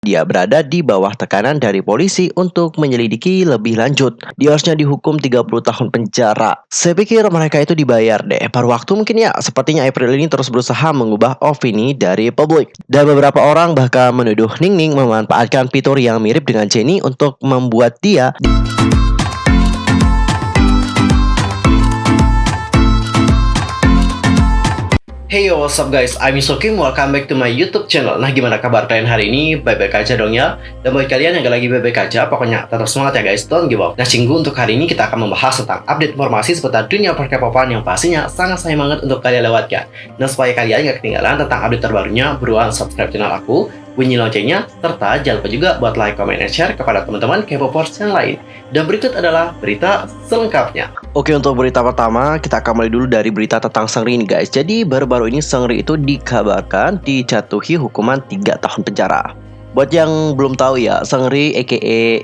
Dia berada di bawah tekanan dari polisi untuk menyelidiki lebih lanjut. Dia harusnya dihukum 30 tahun penjara. Saya pikir mereka itu dibayar deh. Paruh waktu mungkin ya, sepertinya April ini terus berusaha mengubah opini dari publik. Dan beberapa orang bahkan menuduh Ningning memanfaatkan fitur yang mirip dengan Jennie untuk membuat dia Hey yo, what's up guys, I'm Isokim, welcome back to my YouTube channel. Nah, gimana kabar kalian hari ini? Baik-baik aja dong ya. Dan buat kalian yang gak lagi baik-baik aja, pokoknya tetap semangat ya guys, don't give up. Nah, Cinggu, untuk hari ini kita akan membahas tentang update informasi seputar dunia per-K-popan yang pastinya sangat sayang banget untuk kalian lewatkan. Nah, supaya kalian gak ketinggalan tentang update terbarunya, buruan subscribe channel aku, bunyi loncengnya, serta jangan lupa juga buat like, comment, dan share kepada teman-teman K-popers yang lain. Dan berikut adalah berita selengkapnya. Oke, untuk berita pertama, kita akan mulai dulu dari berita tentang Seungri ini guys. Jadi baru-baru ini Seungri itu dikabarkan dijatuhi hukuman 3 tahun penjara. Buat yang belum tahu ya, Seungri aka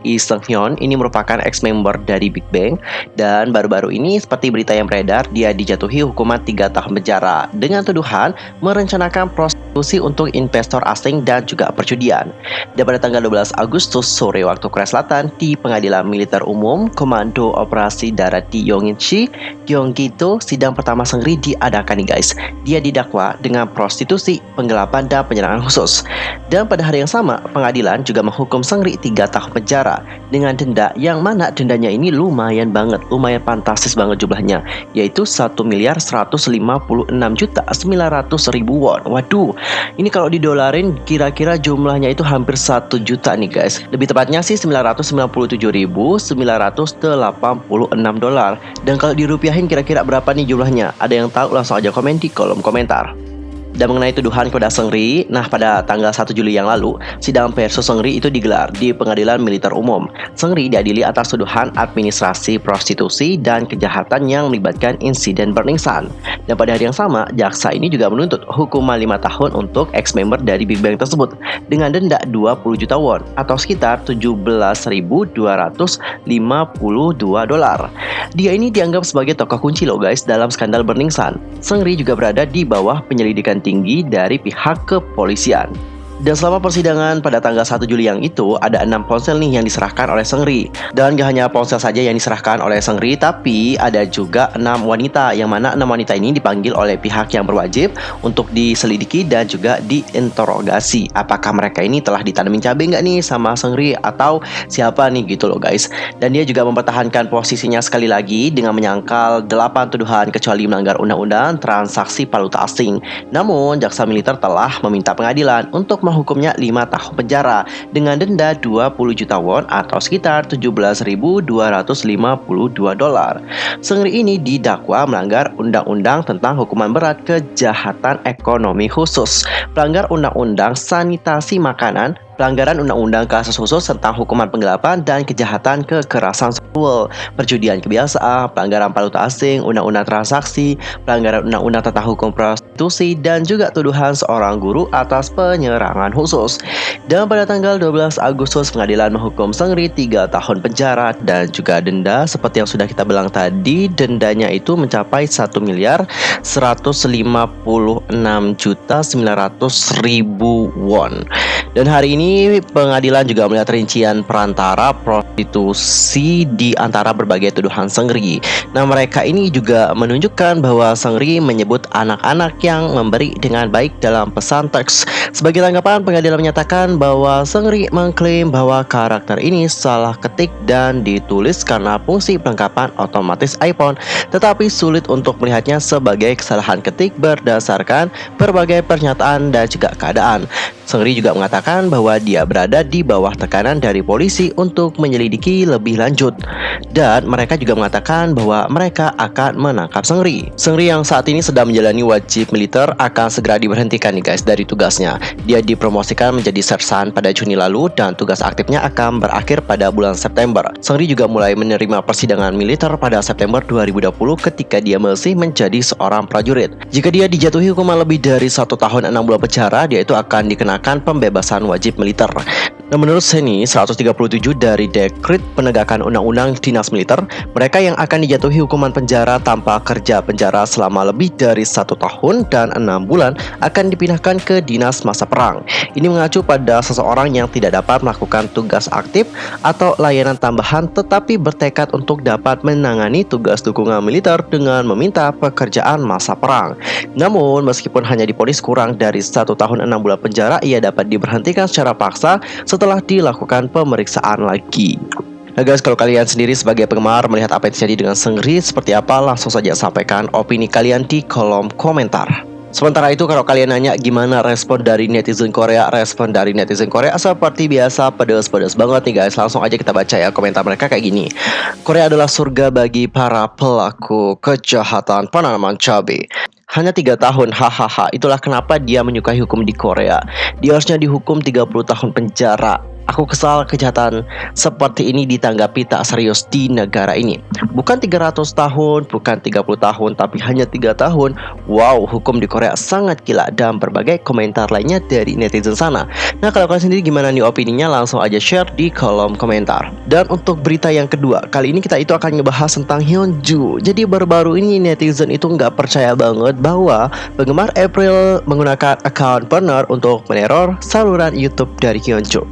Lee Seung-hyun ini merupakan ex-member dari Big Bang. Dan baru-baru ini seperti berita yang beredar, dia dijatuhi hukuman 3 tahun penjara dengan tuduhan merencanakan prostitusi untuk investor asing dan juga perjudian. Dan pada tanggal 12 Agustus sore waktu Korea Selatan di Pengadilan Militer Umum Komando Operasi Darat di Yongin-si, Gyeonggi-do, sidang pertama Seungri diadakan nih guys. Dia didakwa dengan prostitusi, penggelapan, dan penyerangan khusus. Dan pada hari yang sama, pengadilan juga menghukum Seungri 3 tahun penjara dengan denda yang mana dendanya ini lumayan banget, lumayan fantastis banget jumlahnya, yaitu 1.156.900.000 won. Waduh, ini kalau didolarin kira-kira jumlahnya itu hampir 1 juta nih guys. Lebih tepatnya sih 997.986 dolar. Dan kalau dirupiahin kira-kira berapa nih jumlahnya? Ada yang tahu? Langsung aja komen di kolom komentar. Dan mengenai tuduhan kepada Seungri, nah pada tanggal 1 Juli yang lalu, sidang versus Seungri itu digelar di Pengadilan Militer Umum. Seungri diadili atas tuduhan administrasi prostitusi dan kejahatan yang melibatkan insiden Burning Sun. Dan pada hari yang sama, jaksa ini juga menuntut hukuman 5 tahun untuk ex-member dari Big Bang tersebut dengan denda 20 juta won atau sekitar 17.252 dolar. Dia ini dianggap sebagai tokoh kunci loh guys dalam skandal Burning Sun. Seungri juga berada di bawah penyelidikan tinggi dari pihak kepolisian. Dan selama persidangan pada tanggal 1 Juli yang itu, ada 6 ponsel nih yang diserahkan oleh Seungri. Dan gak hanya ponsel saja yang diserahkan oleh Seungri, tapi ada juga 6 wanita, yang mana 6 wanita ini dipanggil oleh pihak yang berwajib untuk diselidiki dan juga diinterogasi. Apakah mereka ini telah ditanamin cabai nggak nih sama Seungri atau siapa nih gitu loh guys. Dan dia juga mempertahankan posisinya sekali lagi dengan menyangkal 8 tuduhan kecuali melanggar undang-undang transaksi valuta asing. Namun, jaksa militer telah meminta pengadilan untuk menghukumnya 5 tahun penjara dengan denda 20 juta won atau sekitar 17.252 dolar. Seungri ini didakwa melanggar undang-undang tentang hukuman berat kejahatan ekonomi khusus, pelanggar undang-undang sanitasi makanan, pelanggaran undang-undang kasus khusus tentang hukuman penggelapan dan kejahatan kekerasan seksual, perjudian kebiasaan, pelanggaran valuta asing, undang-undang transaksi, pelanggaran undang-undang tentang hukum prostitusi, dan juga tuduhan seorang guru atas penyerangan khusus. Dan pada tanggal 12 Agustus, pengadilan menghukum Seungri 3 tahun penjara dan juga denda seperti yang sudah kita bilang tadi, dendanya itu mencapai 1.156.900.000 won. Dan hari ini pengadilan juga melihat rincian perantara prostitusi di antara berbagai tuduhan Seungri. Nah, mereka ini juga menunjukkan bahwa Seungri menyebut anak-anak yang memberi dengan baik dalam pesan teks. Sebagai tanggapan, pengadilan menyatakan bahwa Seungri mengklaim bahwa karakter ini salah ketik dan ditulis karena fungsi pelengkapan otomatis iPhone, tetapi sulit untuk melihatnya sebagai kesalahan ketik berdasarkan berbagai pernyataan dan juga keadaan. Seungri juga mengatakan bahwa dia berada di bawah tekanan dari polisi untuk menyelidiki lebih lanjut. Dan mereka juga mengatakan bahwa mereka akan menangkap Seungri. Seungri yang saat ini sedang menjalani wajib militer akan segera diberhentikan nih guys dari tugasnya. Dia dipromosikan menjadi sersan pada Juni lalu dan tugas aktifnya akan berakhir pada bulan September. Seungri juga mulai menerima persidangan militer pada September 2020 ketika dia masih menjadi seorang prajurit. Jika dia dijatuhi hukuman lebih dari 1 tahun 6 bulan penjara, dia itu akan dikenakan melaksanakan pembebasan wajib militer. Nah, menurut Seni 137 dari Dekrit Penegakan Undang-Undang Dinas Militer, mereka yang akan dijatuhi hukuman penjara tanpa kerja penjara selama lebih dari 1 tahun dan 6 bulan akan dipindahkan ke Dinas Masa Perang. Ini mengacu pada seseorang yang tidak dapat melakukan tugas aktif atau layanan tambahan tetapi bertekad untuk dapat menangani tugas dukungan militer dengan meminta pekerjaan masa perang. Namun, meskipun hanya divonis kurang dari 1 tahun 6 bulan penjara, ia dapat diberhentikan secara paksa setelah dilakukan pemeriksaan lagi. Nah guys, kalau kalian sendiri sebagai penggemar melihat apa yang terjadi dengan Seungri seperti apa, langsung saja sampaikan opini kalian di kolom komentar. Sementara itu, kalau kalian nanya gimana respon dari netizen Korea, seperti biasa pedes-pedes banget nih guys. Langsung aja kita baca ya komentar mereka kayak gini. Korea adalah surga bagi para pelaku kejahatan penanaman cabai. Hanya 3 tahun, hahaha. Itulah kenapa dia menyukai hukum di Korea. Dia harusnya dihukum 30 tahun penjara. Aku kesal kejahatan seperti ini ditanggapi tak serius di negara ini. Bukan 300 tahun, bukan 30 tahun, tapi hanya 3 tahun. Wow, hukum di Korea sangat gila. Dan berbagai komentar lainnya dari netizen sana. Nah, kalau kalian sendiri gimana nih opininya? Langsung aja share di kolom komentar. Dan untuk berita yang kedua, kali ini kita itu akan ngebahas tentang Hyunju. Jadi baru-baru ini netizen itu nggak percaya banget bahwa penggemar April menggunakan account burner untuk meneror saluran YouTube dari Hyunju.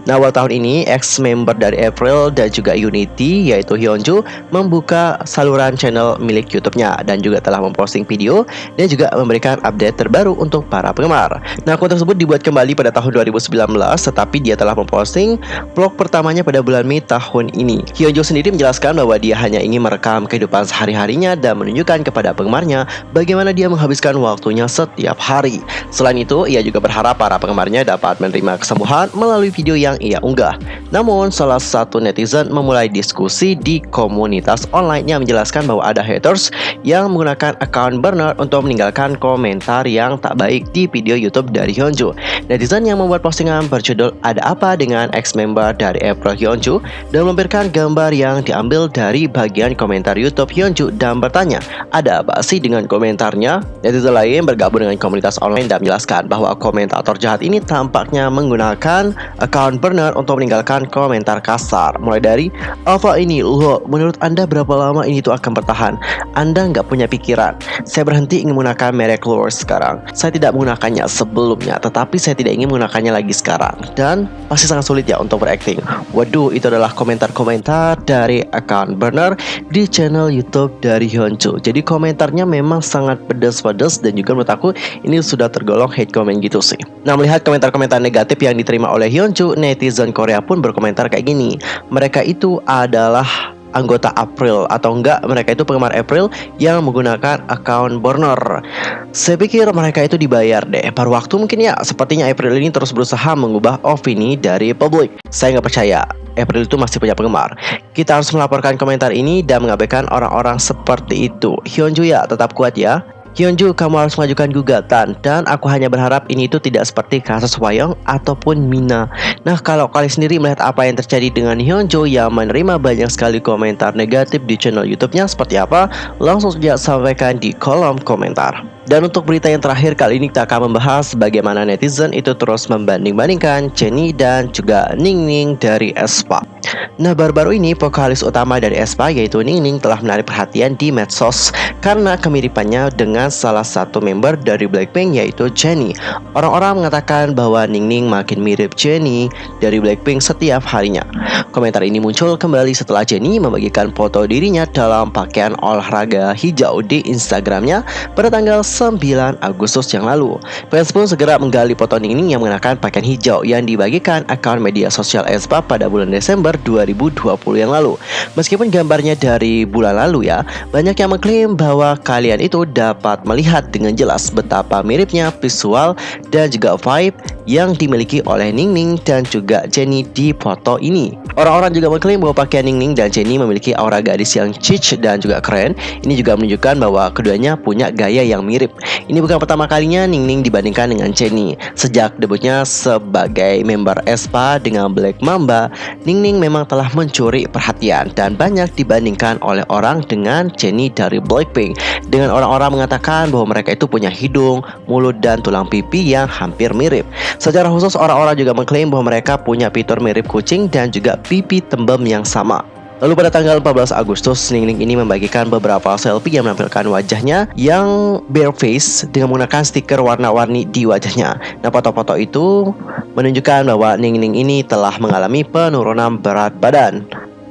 Nah, awal tahun ini, ex-member dari April dan juga Unity, yaitu Hyunju, membuka saluran channel milik YouTube-nya dan juga telah memposting video dan juga memberikan update terbaru untuk para penggemar. Nah, akun tersebut dibuat kembali pada tahun 2019, tetapi dia telah memposting vlog pertamanya pada bulan Mei tahun ini. Hyunju sendiri menjelaskan bahwa dia hanya ingin merekam kehidupan sehari-harinya dan menunjukkan kepada penggemarnya bagaimana dia menghabiskan waktunya setiap hari. Selain itu, ia juga berharap para penggemarnya dapat menerima kesembuhan melalui video yang ia unggah. Namun, salah satu netizen memulai diskusi di komunitas online yang menjelaskan bahwa ada haters yang menggunakan account burner untuk meninggalkan komentar yang tak baik di video YouTube dari Hyunju. Netizen yang membuat postingan berjudul "Ada apa dengan ex-member dari April Hyunju?" dan melampirkan gambar yang diambil dari bagian komentar YouTube Hyunju dan bertanya, "Ada apa sih dengan komentarnya?" Netizen lain bergabung dengan komunitas online dan menjelaskan bahwa komentator jahat ini tampaknya menggunakan account burner untuk meninggalkan komentar kasar, mulai dari "Apa ini loh, menurut Anda berapa lama ini tuh akan bertahan? Anda nggak punya pikiran. Saya berhenti ingin menggunakan merek Lure sekarang. Saya tidak menggunakannya sebelumnya, tetapi saya tidak ingin menggunakannya lagi sekarang. Dan pasti sangat sulit ya untuk berakting." Waduh, itu adalah komentar-komentar dari account burner di channel YouTube dari Hyunju. Jadi komentarnya memang sangat pedas-pedas dan juga menurut aku ini sudah tergolong hate comment gitu sih. Nah, melihat komentar-komentar negatif yang diterima oleh Hyunju, netizen Korea pun berkomentar kayak gini. Mereka itu adalah anggota April atau enggak, mereka itu penggemar April yang menggunakan account burner. Saya pikir mereka itu dibayar deh. Paruh waktu mungkin ya. Sepertinya April ini terus berusaha mengubah opini dari publik. Saya nggak percaya April itu masih punya penggemar. Kita harus melaporkan komentar ini dan mengabaikan orang-orang seperti itu. Hyunju ya, tetap kuat ya. Hyunju, kamu harus mengajukan gugatan. Dan aku hanya berharap ini itu tidak seperti kasus Hwayoung ataupun Mina. Nah, kalau kalian sendiri melihat apa yang terjadi dengan Hyunju yang menerima banyak sekali komentar negatif di channel YouTube-nya seperti apa, langsung saja sampaikan di kolom komentar. Dan untuk berita yang terakhir kali ini kita akan membahas bagaimana netizen itu terus membanding-bandingkan Jennie dan juga Ningning dari aespa. Nah, baru-baru ini vokalis utama dari aespa yaitu Ningning telah menarik perhatian di medsos karena kemiripannya dengan salah satu member dari Blackpink yaitu Jennie. Orang-orang mengatakan bahwa Ningning makin mirip Jennie dari Blackpink setiap harinya. Komentar ini muncul kembali setelah Jennie membagikan foto dirinya dalam pakaian olahraga hijau di Instagramnya pada tanggal 9 Agustus yang lalu. Fans pun segera menggali foto Ningning yang mengenakan pakaian hijau yang dibagikan akun media sosial aespa pada bulan Desember 2020 yang lalu. Meskipun gambarnya dari bulan lalu ya, banyak yang mengklaim bahwa kalian itu dapat melihat dengan jelas betapa miripnya visual dan juga vibe yang dimiliki oleh Ningning dan juga Jennie di foto ini. Orang-orang juga mengklaim bahwa pakaian Ningning dan Jennie memiliki aura gadis yang chic dan juga keren. Ini juga menunjukkan bahwa keduanya punya gaya yang mirip. Ini bukan pertama kalinya Ningning dibandingkan dengan Jennie. Sejak debutnya sebagai member aespa dengan Black Mamba, Ningning memang telah mencuri perhatian dan banyak dibandingkan oleh orang dengan Jennie dari Blackpink. Dengan orang-orang mengatakan bahwa mereka itu punya hidung, mulut, dan tulang pipi yang hampir mirip. Secara khusus orang-orang juga mengklaim bahwa mereka punya fitur mirip kucing dan juga pipi tembem yang sama. Lalu pada tanggal 14 Agustus, Ningning ini membagikan beberapa selfie yang menampilkan wajahnya yang bare face dengan menggunakan stiker warna-warni di wajahnya. Nah, foto-foto itu menunjukkan bahwa Ningning ini telah mengalami penurunan berat badan.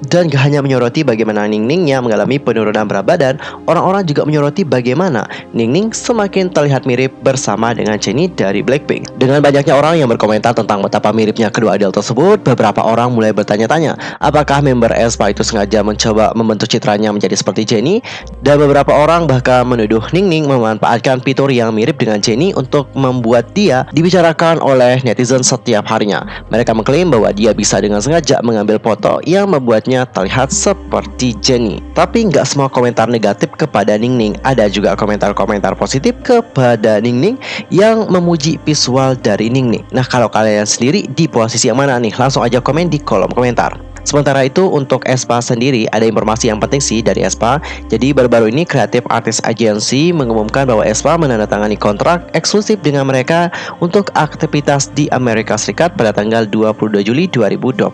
Dan gak hanya menyoroti bagaimana Ningning yang mengalami penurunan berat badan, orang-orang juga menyoroti bagaimana Ningning semakin terlihat mirip bersama dengan Jennie dari Blackpink. Dengan banyaknya orang yang berkomentar tentang betapa miripnya kedua idol tersebut, beberapa orang mulai bertanya-tanya apakah member aespa itu sengaja mencoba membentuk citranya menjadi seperti Jennie, dan beberapa orang bahkan menuduh Ningning memanfaatkan fitur yang mirip dengan Jennie untuk membuat dia dibicarakan oleh netizen setiap harinya. Mereka mengklaim bahwa dia bisa dengan sengaja mengambil foto yang membuatnya terlihat seperti Jennie. Tapi nggak semua komentar negatif kepada Ningning. Ada juga komentar-komentar positif kepada Ningning yang memuji visual dari Ningning. Nah, kalau kalian sendiri di posisi yang mana nih? Langsung aja komen di kolom komentar. Sementara itu untuk aespa sendiri ada informasi yang penting sih dari aespa. Jadi baru-baru ini Creative Artists Agency mengumumkan bahwa aespa menandatangani kontrak eksklusif dengan mereka untuk aktivitas di Amerika Serikat pada tanggal 22 Juli 2021.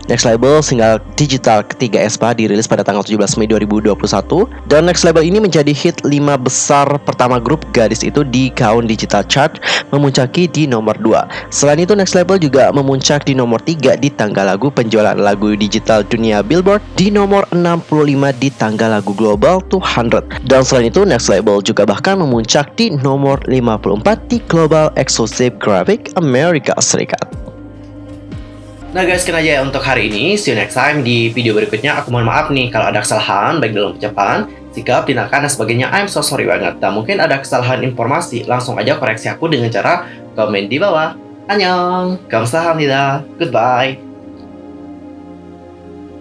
Next Label single digital ketiga aespa dirilis pada tanggal 17 Mei 2021 dan Next Label ini menjadi hit 5 besar pertama grup gadis itu di Gaon Digital Chart, memuncaki di nomor 2. Selain itu Next Label juga memuncak di nomor 3 di tangga lagu penjualan lagu digital dunia Billboard, di nomor 65 di tangga lagu Global 200. Dan selain itu Next Label juga bahkan memuncak di nomor 54 di Global Exclusive Graphic Amerika Serikat. Nah guys, sekian aja ya untuk hari ini. See you next time. Di video berikutnya aku mohon maaf nih kalau ada kesalahan baik dalam ucapan, sikap, tindakan, dan sebagainya. I'm so sorry banget. Dan mungkin ada kesalahan informasi, langsung aja koreksi aku dengan cara komen di bawah. Annyeong, 감사합니다, goodbye.